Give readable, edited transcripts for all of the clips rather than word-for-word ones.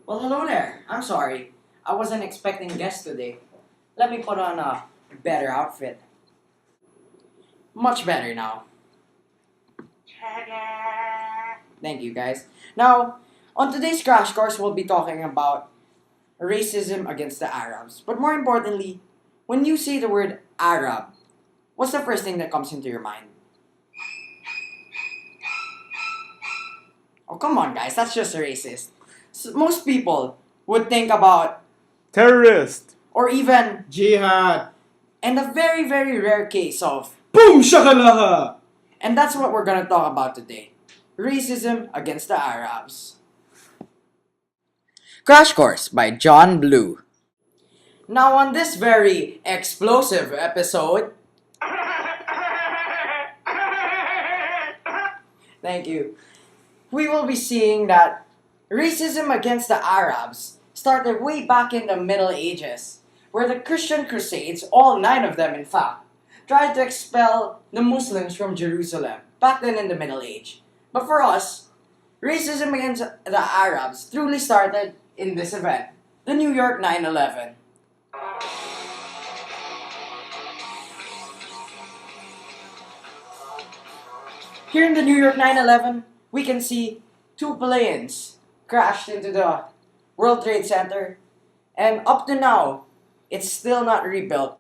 Well, hello there. I'm sorry. I wasn't expecting guests today. Let me put on a better outfit. Much better now. Thank you, guys. Now, on today's crash course, we'll be talking about racism against the Arabs. But more importantly, when you say the word Arab, what's the first thing that comes into your mind? Oh, come on, guys. That's just racist. Most people would think about, Terrorist! or even, Jihad. and a very, very rare case of. Boom shakalaha. And that's what we're gonna talk about today. Racism against the Arabs. Crash Course by John Blue. Now on this very explosive episode. Thank you. We will be seeing that racism against the Arabs started way back in the Middle Ages, where the Christian Crusades, all 9 of them in fact, tried to expel the Muslims from Jerusalem back then in the Middle Age. But for us, racism against the Arabs truly started in this event, the New York 9/11. Here in the New York 9/11, we can see 2 planes crashed into the World Trade Center, and up to now, it's still not rebuilt.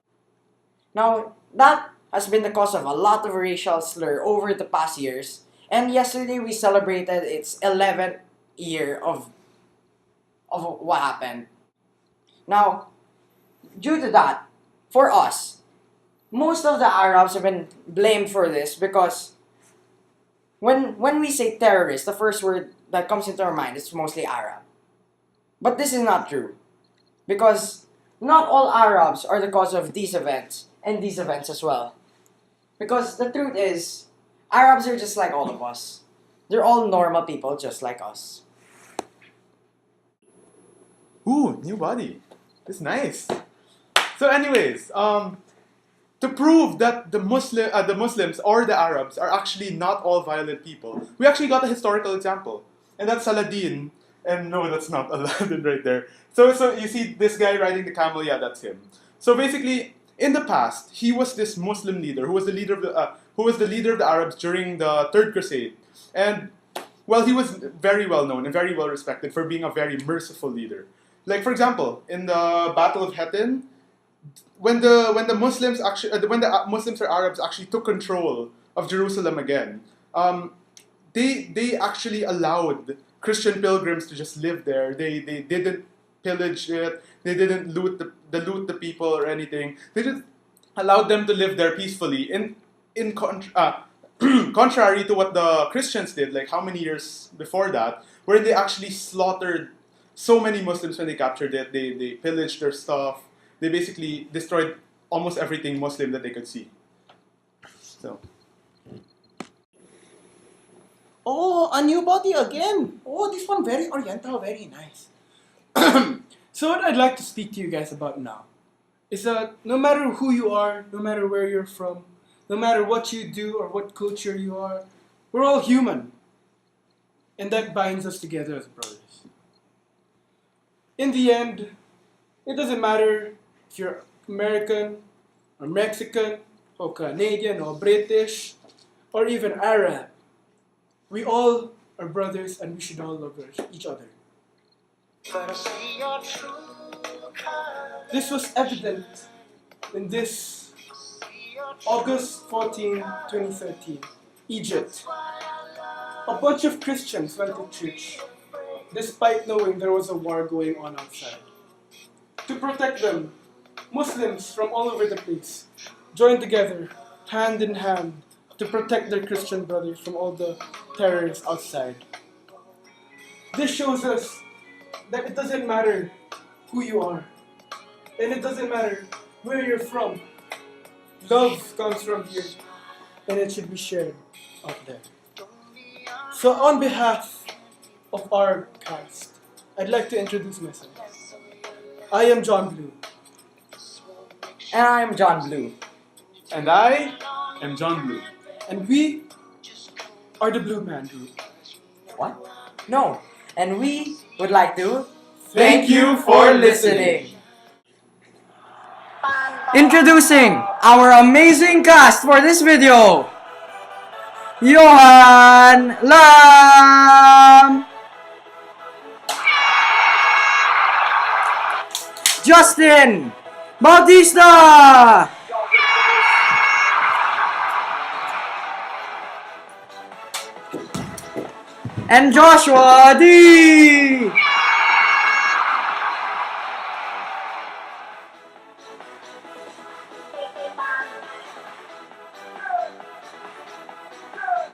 Now, that has been the cause of a lot of racial slur over the past years, and yesterday we celebrated its 11th year of what happened. Now, due to that, for us, most of the Arabs have been blamed for this because when we say terrorist, the first word that comes into our mind is mostly Arab. But this is not true. Because not all Arabs are the cause of these events and these events as well. Because the truth is, Arabs are just like all of us. They're all normal people just like us. Ooh, new body. It's nice. So, anyways, to prove that the Muslims or the Arabs are actually not all violent people, we actually got a historical example, and that's Saladin. And no, that's not Aladdin right there. So you see this guy riding the camel. Yeah, that's him. So basically, in the past, he was this Muslim leader who was the leader of the Arabs during the Third Crusade, and well, he was very well known and very well respected for being a very merciful leader. Like for example, in the Battle of Hattin, when the Muslims actually when the Muslims or Arabs actually took control of Jerusalem again, they actually allowed Christian pilgrims to just live there. They didn't pillage it. They didn't loot the people or anything. They just allowed them to live there peacefully. Contrary to what the Christians did, like how many years before that, where they actually slaughtered so many Muslims when they captured it. They pillaged their stuff. They basically destroyed almost everything Muslim that they could see. So. Oh, a new body again. Oh, this one very oriental, very nice. So what I'd like to speak to you guys about now is that no matter who you are, no matter where you're from, no matter what you do or what culture you are, we're all human. And that binds us together as brothers. In the end, it doesn't matter if you're American or Mexican or Canadian or British or even Arab. We all are brothers and we should all love each other. This was evident in this August 14, 2013, Egypt. A bunch of Christians went to church despite knowing there was a war going on outside. To protect them, Muslims from all over the place joined together, hand in hand, to protect their Christian brothers from all the terrorists outside. This shows us that it doesn't matter who you are, and it doesn't matter where you're from. Love comes from here, and it should be shared out there. So on behalf of our cast, I'd like to introduce myself. I am John Blue. And I'm John Blue. And I am John Blue. And we are the Blue Man Group. What? No. And we would like to Thank you for listening. Introducing our amazing cast for this video. Johan Lam, Justin Bautista, and Joshua D.